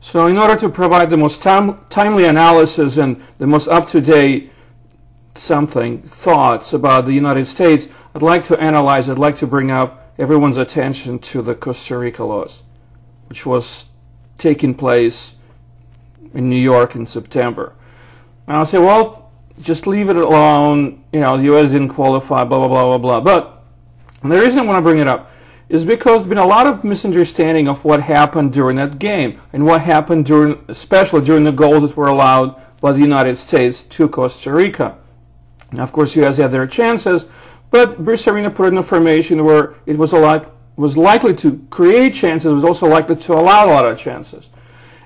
So in order to provide the most timely analysis and the most up-to-date thoughts about the United States, I'd like to bring up everyone's attention to the Costa Rica laws, which was taking place in New York in September. And I'll say, well, just leave it alone, the U.S. didn't qualify, blah, blah, blah, blah, blah. But the reason I want to bring it up is because there's been a lot of misunderstanding of what happened during that game and what happened especially during the goals that were allowed by the United States to Costa Rica. Now, of course, U.S. had their chances, but Bruce Arena put in information where it was likely to create chances, it was also likely to allow a lot of chances.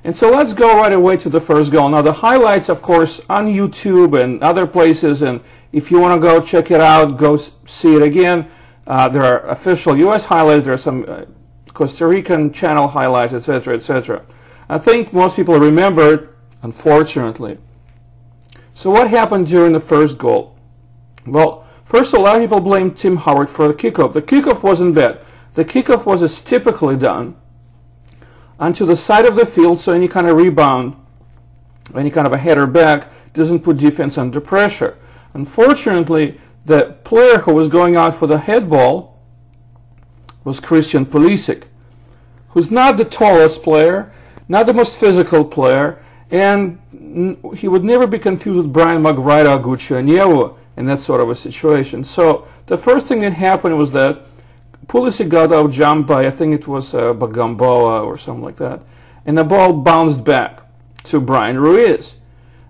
And so let's go right away to the first goal. Now, the highlights, of course, on YouTube and other places, and if you want to go check it out, go see it again. There are official U.S. highlights, there are some Costa Rican channel highlights, etc., etc. I think most people remember it, unfortunately. So what happened during the first goal? Well, first, a lot of people blame Tim Howard for the kickoff. The kickoff wasn't bad. The kickoff was as typically done onto the side of the field, so any kind of rebound, any kind of a header back doesn't put defense under pressure. Unfortunately, the player who was going out for the head ball was Christian Pulisic, who's not the tallest player, not the most physical player, and he would never be confused with Brian McBride or Gucci Onyewu in that sort of a situation. So the first thing that happened was that Pulisic got out jumped by, I think it was Bagamboa or something like that, and the ball bounced back to Brian Ruiz.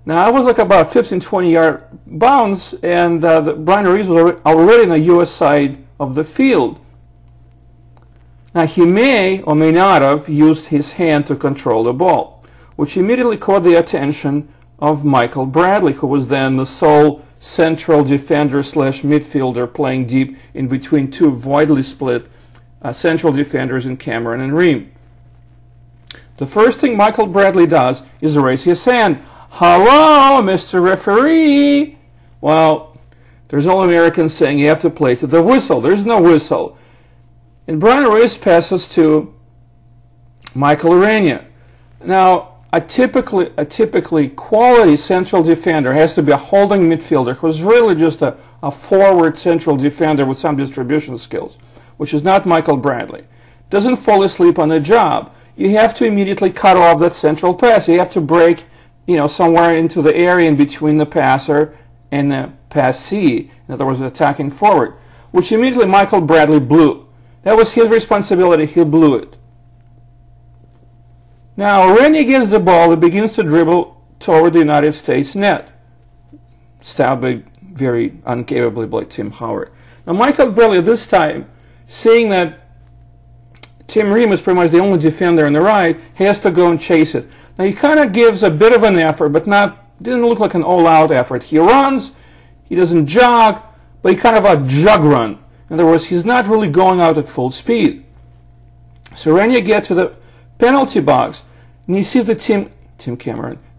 Now, it was like about a 15-20 yard bounce, and Brian Ruiz was already on the U.S. side of the field. Now, he may or may not have used his hand to control the ball, which immediately caught the attention of Michael Bradley, who was then the sole central defender slash midfielder playing deep in between two widely split central defenders in Cameron and Ream. The first thing Michael Bradley does is raise his hand. Hello, Mr. Referee. Well, there's all Americans saying you have to play to the whistle. There's no whistle. And Brian Ruiz passes to Michael Arena. Now, a typically quality central defender has to be a holding midfielder who's really just a forward central defender with some distribution skills, which is not Michael Bradley. Doesn't fall asleep on the job. You have to immediately cut off that central pass. You have to break, somewhere into the area in between the passer and the passee. In other words, attacking forward, which immediately Michael Bradley blew. That was his responsibility. He blew it. Now, Arena gets the ball. It begins to dribble toward the United States net. Stopped very uncapably by Tim Howard. Now, Michael Bradley this time, seeing that Tim Ream is pretty much the only defender on the right, he has to go and chase it. Now, he kind of gives a bit of an effort, but didn't look like an all-out effort. He runs, he doesn't jog, but he kind of a jog run. In other words, he's not really going out at full speed. So Arena gets to the penalty box, and he sees the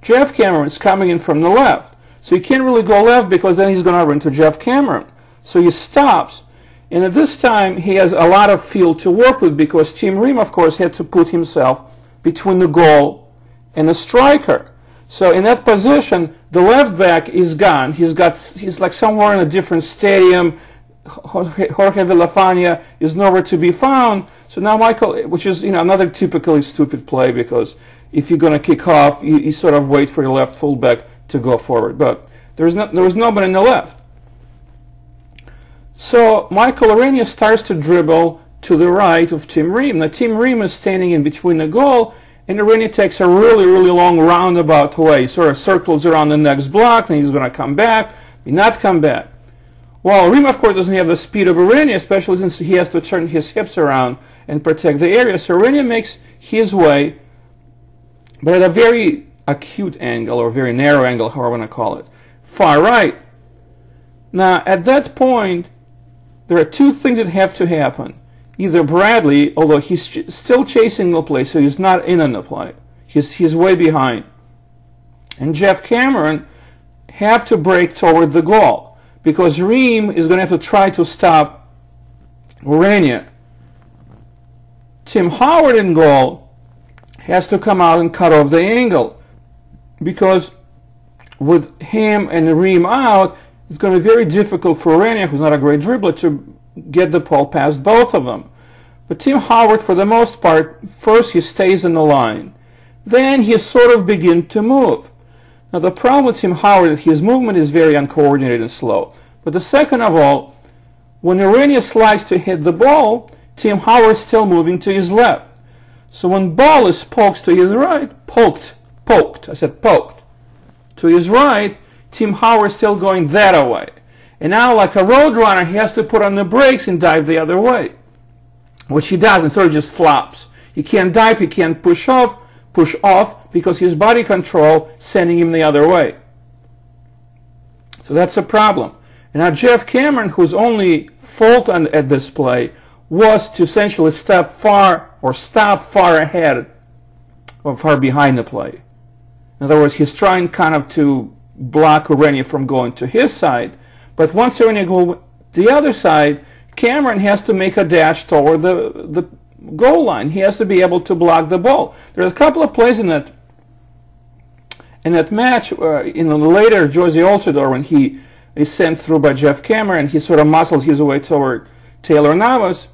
Jeff Cameron's coming in from the left. So he can't really go left because then he's going to run to Jeff Cameron. So he stops, and at this time he has a lot of field to work with because Tim Ream, of course, had to put himself between the goal and the striker. So in that position, the left back is gone. He's like somewhere in a different stadium. Jorge Villafania is nowhere to be found. So now Michael, which is another typically stupid play, because if you're going to kick off, you sort of wait for your left fullback to go forward. But there was nobody on the left. So Michael Arena starts to dribble to the right of Tim Ream. Now Tim Ream is standing in between the goal, and Arena takes a really, really long roundabout way. He sort of circles around the next block, and he's going to come back, not come back. Well, Ream, of course, doesn't have the speed of Arena, especially since he has to turn his hips around and protect the area. So Arena makes his way, but at a very acute angle, or very narrow angle, however you want to call it, far right. Now, at that point, there are two things that have to happen. Either Bradley, although he's still chasing the play, so he's not in on the play, he's way behind, and Jeff Cameron have to break toward the goal, because Ream is going to have to try to stop Arena. Tim Howard in goal has to come out and cut off the angle, because with him and Ream out, it's going to be very difficult for Urania, who's not a great dribbler, to get the ball past both of them. But Tim Howard, for the most part, first he stays in the line. Then he sort of begins to move. Now the problem with Tim Howard is his movement is very uncoordinated and slow. But the second of all, when Urania slides to hit the ball, Tim Howard is still moving to his left. So when ball is poked to his right, poked to his right, Tim Howard is still going that way. And now, like a road runner, he has to put on the brakes and dive the other way, which he does, and sort of just flops. He can't dive, he can't push off, because his body control sending him the other way. So that's a problem. And now Jeff Cameron, whose only fault at this play was to essentially stop far ahead or far behind the play. In other words, he's trying kind of to block Urania from going to his side, but once Urania goes the other side, Cameron has to make a dash toward the goal line. He has to be able to block the ball. There's a couple of plays in that match, in the later Josie Altidore, when he is sent through by Jeff Cameron, he sort of muscles his way toward Keylor Navas.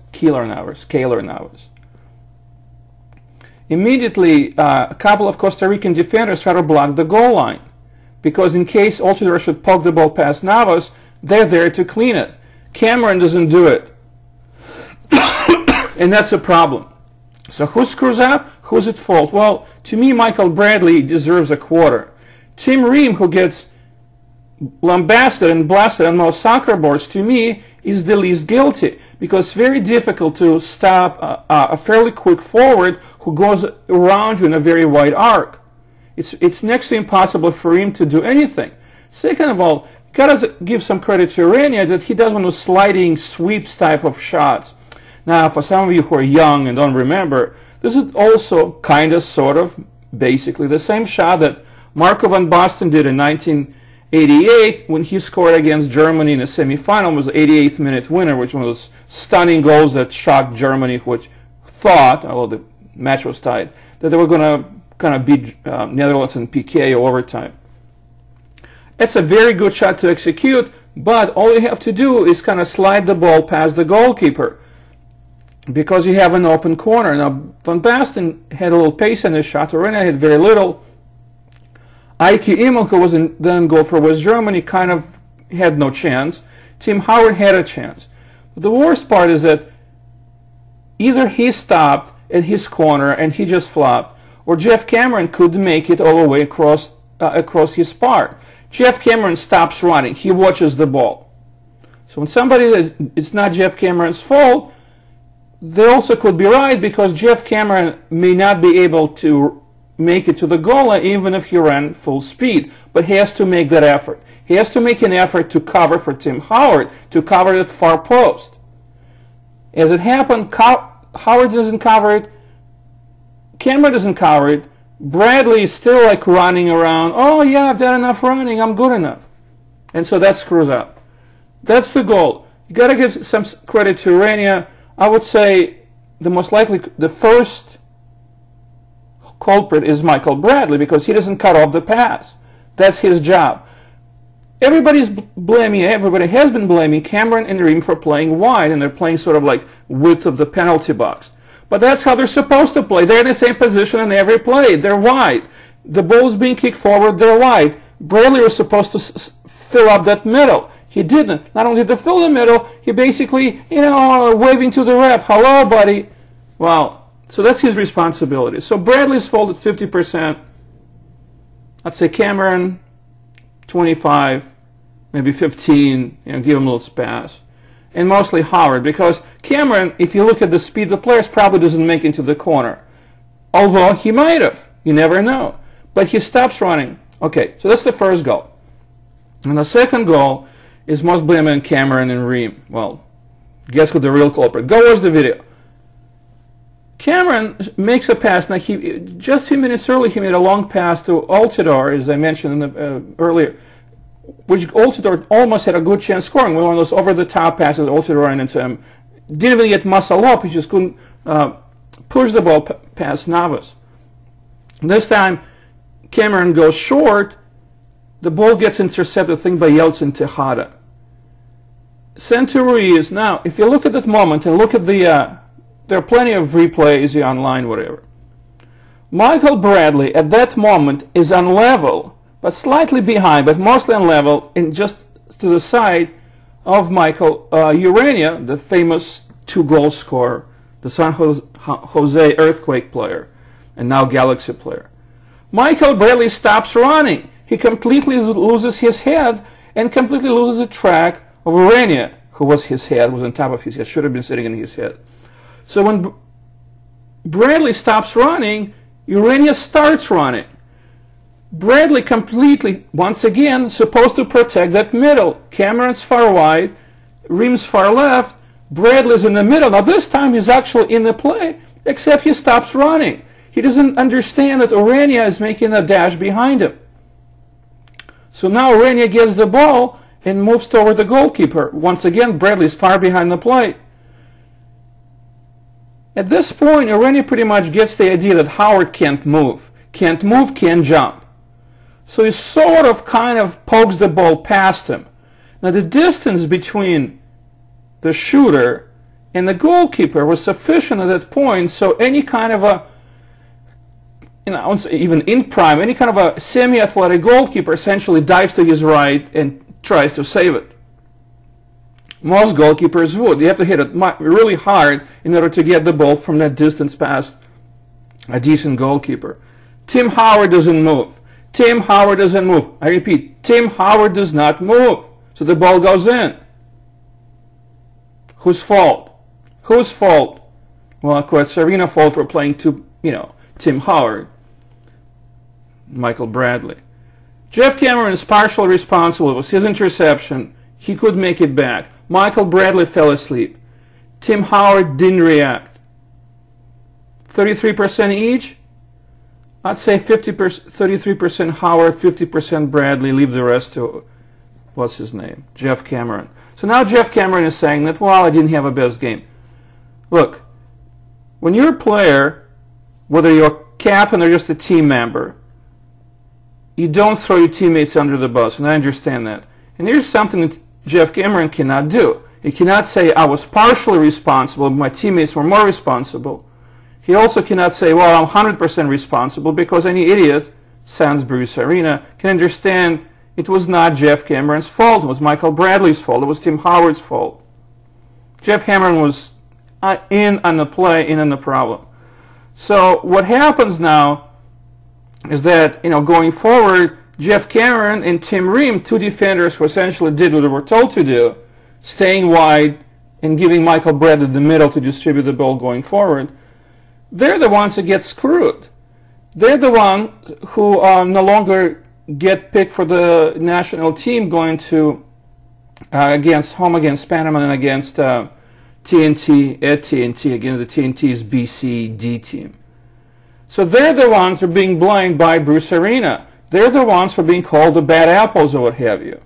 Immediately, a couple of Costa Rican defenders try to block the goal line, because in case Altidore should poke the ball past Navas, they're there to clean it. Cameron doesn't do it. And that's a problem. So who screws up? Who's at fault? Well, to me, Michael Bradley deserves a quarter. Tim Ream, who gets lambasted and blasted on most soccer boards, to me, is the least guilty, because it's very difficult to stop a fairly quick forward who goes around you in a very wide arc. It's next to impossible for him to do anything. Second of all, gotta give some credit to Urania that he does one of those sliding sweeps type of shots. Now, for some of you who are young and don't remember, this is also kind of, sort of, basically the same shot that Marco van Basten did in 1988 when he scored against Germany in the semifinal. It was the 88th minute winner, which was one of those stunning goals that shocked Germany, which thought, although the match was tied, that they were going to kind of beat Netherlands in PK or overtime. It's a very good shot to execute, but all you have to do is kind of slide the ball past the goalkeeper, because you have an open corner. Now, Van Basten had a little pace in his shot. Urania had very little. Ike Imel, who was then goal for West Germany, kind of had no chance. Tim Howard had a chance. But the worst part is that either he stopped at his corner and he just flopped, or Jeff Cameron couldn't make it all the way across his part. Jeff Cameron stops running. He watches the ball. So when somebody, it's not Jeff Cameron's fault, they also could be right, because Jeff Cameron may not be able to make it to the goal line even if he ran full speed, but he has to make that effort. He has to make an effort to cover for Tim Howard, to cover that far post. As it happened, Howard doesn't cover it, Cameron doesn't cover it, Bradley is still like running around, oh yeah, I've done enough running, I'm good enough. And so that screws up. That's the goal. You got to give some credit to Urania. I would say the first culprit is Michael Bradley, because he doesn't cut off the pass. That's his job. Everybody has been blaming Cameron and Ream for playing wide, and they're playing sort of like width of the penalty box. But that's how they're supposed to play. They're in the same position in every play. They're wide. The ball's being kicked forward, they're wide. Bradley was supposed to fill up that middle. He didn't. Not only did he fill the middle, he basically, waving to the ref, hello, buddy. Well, so that's his responsibility. So Bradley's fault at 50%. I'd say Cameron, 25, maybe 15, give him a little pass. And mostly Howard, because Cameron, if you look at the speed of the players, probably doesn't make it into the corner. Although he might have. You never know. But he stops running. Okay, so that's the first goal. And the second goal is most blaming Cameron and Ream. Well, guess who the real culprit? Go watch the video. Cameron makes a pass. Now, just a few minutes earlier, he made a long pass to Altidore, as I mentioned earlier, which Altidore almost had a good chance scoring. One of those over-the-top passes Altidore ran into him. Didn't even get muscle up. He just couldn't push the ball past Navas. This time, Cameron goes short. The ball gets intercepted, I think, by Yeltsin Tejada. Sent to Ruiz. Now, if you look at that moment and look at the, there are plenty of replays online, whatever. Michael Bradley at that moment is on level, but slightly behind, but mostly on level, and just to the side of Michael Urania, the famous 2-goal scorer, the San Jose Earthquake player, and now Galaxy player. Michael Bradley stops running. He completely loses his head and completely loses the track of Urania, who was his head, was on top of his head, should have been sitting in his head. So when Bradley stops running, Urania starts running. Bradley completely, once again, supposed to protect that middle. Cameron's far wide, Ream's far left, Bradley's in the middle. Now this time he's actually in the play, except he stops running. He doesn't understand that Urania is making a dash behind him. So now Urania gets the ball and moves toward the goalkeeper. Once again, Bradley's far behind the play. At this point, Urania pretty much gets the idea that Howard can't move. Can't move, can't jump. So he sort of kind of pokes the ball past him. Now the distance between the shooter and the goalkeeper was sufficient at that point, so any kind of a, I won't say even in prime, any kind of a semi-athletic goalkeeper essentially dives to his right and tries to save it. Most goalkeepers would. You have to hit it really hard in order to get the ball from that distance past a decent goalkeeper. Tim Howard doesn't move. Tim Howard doesn't move. I repeat, Tim Howard does not move. So the ball goes in. Whose fault? Whose fault? Well, Costa Rica fault for playing to, Tim Howard. Michael Bradley. Jeff Cameron is partially responsible. It was his interception. He could make it back. Michael Bradley fell asleep. Tim Howard didn't react. 33% each? I'd say 33% Howard, 50% Bradley. Leave the rest to, what's his name? Jeff Cameron. So now Jeff Cameron is saying that, well, I didn't have a best game. Look, when you're a player, whether you're a captain or just a team member, you don't throw your teammates under the bus, and I understand that. And here's something that Jeff Cameron cannot do. He cannot say, I was partially responsible, my teammates were more responsible. He also cannot say, well, I'm 100% responsible, because any idiot, sans Bruce Arena, can understand it was not Jeff Cameron's fault. It was Michael Bradley's fault. It was Tim Howard's fault. Jeff Cameron was in on the play, in on the problem. So what happens now is that, going forward, Jeff Cameron and Tim Ream, two defenders who essentially did what they were told to do, staying wide and giving Michael Bradley the middle to distribute the ball going forward, they're the ones who get screwed. They're the ones who no longer get picked for the national team going to against Panama and against TNT at TNT, against the TNT's BC-D team. So they're the ones who are being blamed by Bruce Arena. They're the ones who are being called the bad apples or what have you.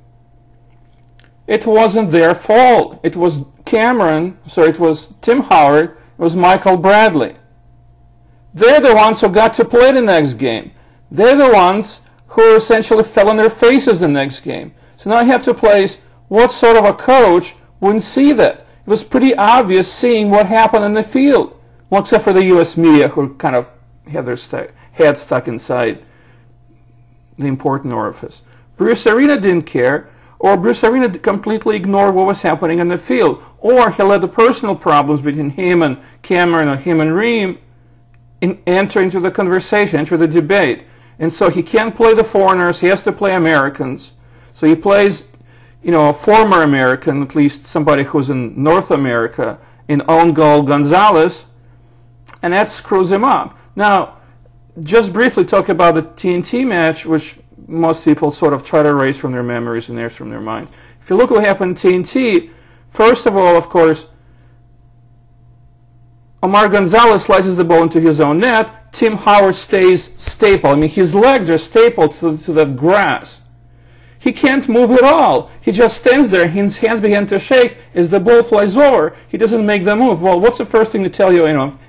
It wasn't their fault. It was it was Tim Howard, it was Michael Bradley. They're the ones who got to play the next game. They're the ones who essentially fell on their faces the next game. So now you have to place what sort of a coach wouldn't see that. It was pretty obvious seeing what happened in the field. Well, except for the U.S. media who kind of have their head stuck inside the important orifice. Bruce Arena didn't care, or Bruce Arena completely ignored what was happening in the field, or he let the personal problems between him and Cameron or him and Ream enter into the conversation, enter the debate. And so he can't play the foreigners, he has to play Americans. So he plays, a former American, at least somebody who's in North America, in own goal Gonzalez, and that screws him up. Now, just briefly talk about the TNT match, which most people sort of try to erase from their memories and erase from their minds. If you look what happened in TNT, first of all, of course, Omar Gonzalez slices the ball into his own net. Tim Howard stays stapled. I mean, his legs are stapled to that grass. He can't move at all. He just stands there. His hands begin to shake as the ball flies over. He doesn't make the move. Well, what's the first thing to tell you,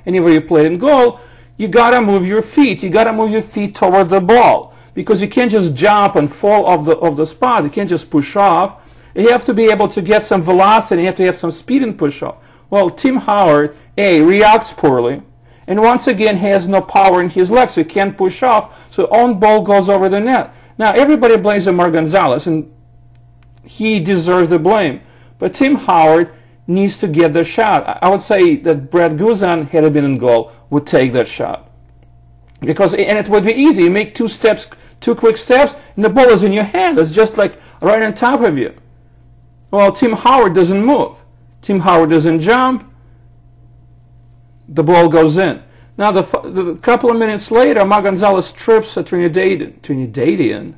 anywhere you played in goal? you gotta move your feet. You gotta move your feet toward the ball, because you can't just jump and fall off the spot. You can't just push off. You have to be able to get some velocity. You have to have some speed and push off. Well, Tim Howard, A, reacts poorly, and once again has no power in his legs, so he can't push off, so on ball goes over the net. Now, everybody blames Omar Gonzalez, and he deserves the blame. But Tim Howard needs to get the shot. I would say that Brett Guzan, had he been in goal, would take that shot. And it would be easy. You make two quick steps, and the ball is in your hand. It's just like right on top of you. Well, Tim Howard doesn't move. Tim Howard doesn't jump. The ball goes in. Now, the couple of minutes later, Omar Gonzalez trips a Trinidadian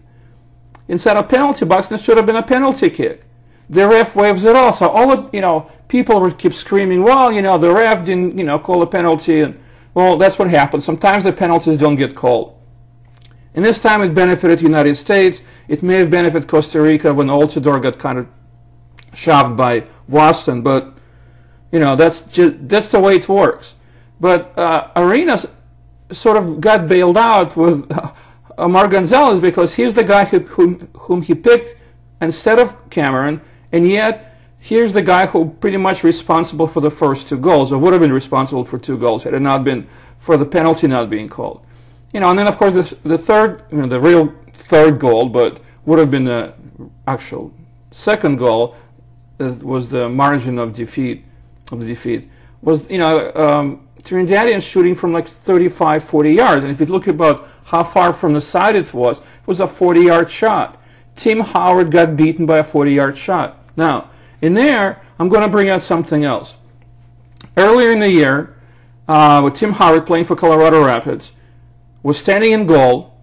inside a penalty box, and it should have been a penalty kick. The ref waves it off. So people would keep screaming, well, the ref didn't, call a penalty. And, well, that's what happens. Sometimes the penalties don't get called. And this time it benefited the United States. It may have benefited Costa Rica when Altidore got kind of shoved by Waston, but that's the way it works. But Arenas sort of got bailed out with Omar Gonzalez, because he's the guy whom he picked instead of Cameron, and yet here's the guy who pretty much responsible for the first 2 goals, or would have been responsible for 2 goals had it not been for the penalty not being called. And then of course the third, the real third goal, but would have been the actual second goal, was the margin of defeat. Was Trinidadians shooting from like 35, 40 yards, and if you look about how far from the side it was a 40-yard shot. Tim Howard got beaten by a 40-yard shot. Now, in there, I'm going to bring out something else. Earlier in the year, with Tim Howard playing for Colorado Rapids, was standing in goal,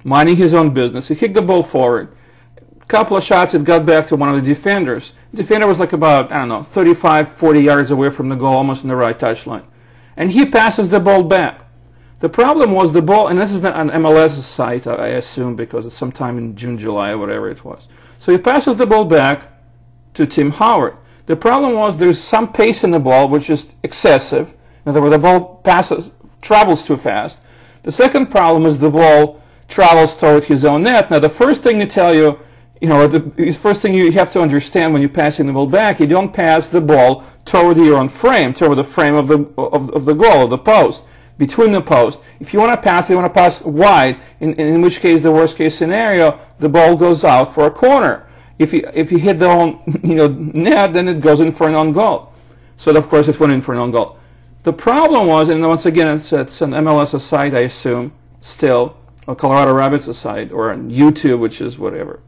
minding his own business. He kicked the ball forward. A couple of shots, it got back to one of the defenders. The defender was like about, 35, 40 yards away from the goal, almost in the right touchline. And he passes the ball back. The problem was the ball, and this is not an MLS site, I assume, because it's sometime in June, July, or whatever it was. So he passes the ball back to Tim Howard. The problem was there's some pace in the ball, which is excessive. In other words, the ball travels too fast. The second problem is the ball travels toward his own net. Now, the first thing to tell you, the first thing you have to understand when you're passing the ball back, you don't pass the ball toward your own frame, toward the frame of the goal, of the post, between the post. If you want to pass, you want to pass wide, in which case, the worst case scenario, the ball goes out for a corner. If you hit the own net, then it goes in for an own goal. So of course it went in for an own goal. The problem was, and once again it's an MLS site, I assume, still, or Colorado Rapids site, or on YouTube, which is whatever,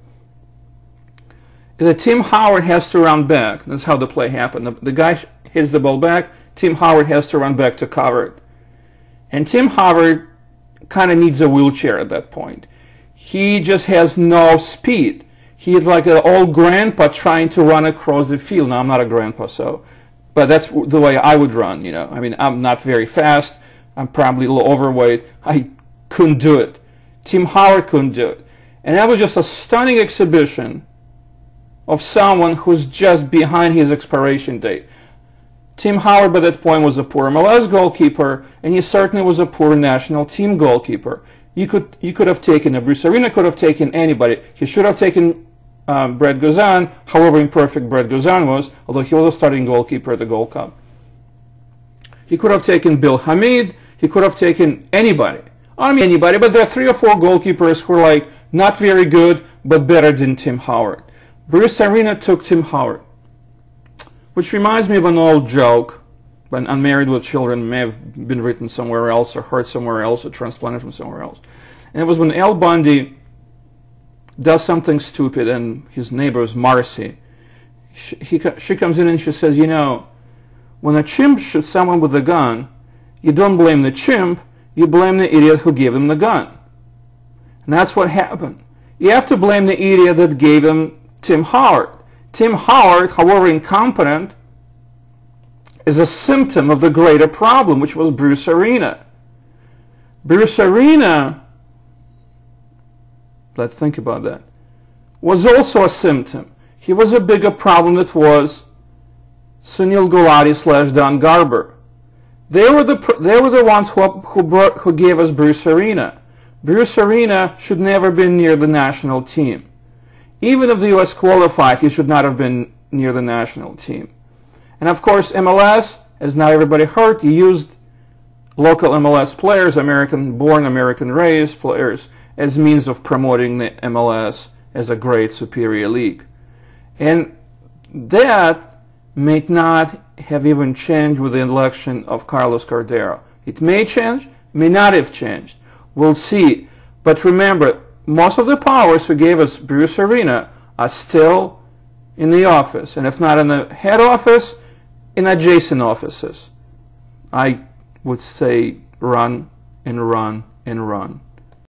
is that Tim Howard has to run back. That's how the play happened. The guy hits the ball back, Tim Howard has to run back to cover it. And Tim Howard kind of needs a wheelchair at that point. He just has no speed. He's like an old grandpa trying to run across the field. Now, I'm not a grandpa, but that's the way I would run, I mean, I'm not very fast. I'm probably a little overweight. I couldn't do it. Tim Howard couldn't do it. And that was just a stunning exhibition of someone who's just behind his expiration date. Tim Howard, by that point, was a poor MLS goalkeeper, and he certainly was a poor national team goalkeeper. You could have taken Bruce Arena, could have taken anybody. He should have taken Brett Guzan, however imperfect Brett Guzan was, although he was a starting goalkeeper at the Gold Cup. He could have taken Bill Hamid. He could have taken anybody. I don't mean anybody, but there are 3 or 4 goalkeepers who are like not very good, but better than Tim Howard. Bruce Arena took Tim Howard, which reminds me of an old joke, but Unmarried with Children may have been written somewhere else or heard somewhere else or transplanted from somewhere else. And it was when Al Bundy does something stupid and his neighbor is Marcy. She comes in and she says, when a chimp shoots someone with a gun, you don't blame the chimp, you blame the idiot who gave him the gun. And that's what happened. You have to blame the idiot that gave him Tim Howard. Tim Howard, however incompetent, is a symptom of the greater problem, which was Bruce Arena. Bruce Arena, let's think about that, was also a symptom. He was a bigger problem that was Sunil Gulati / Don Garber. They were the ones who gave us Bruce Arena. Bruce Arena should never been near the national team. Even if the U.S. qualified, he should not have been near the national team. And of course, MLS, as now everybody heard, he used local MLS players, American-born, American-raised players, as means of promoting the MLS as a great superior league. And that may not have even changed with the election of Carlos Cordero. It may change, may not have changed. We'll see. But remember, most of the powers who gave us Bruce Arena are still in the office, and if not in the head office, in adjacent offices. I would say run and run and run.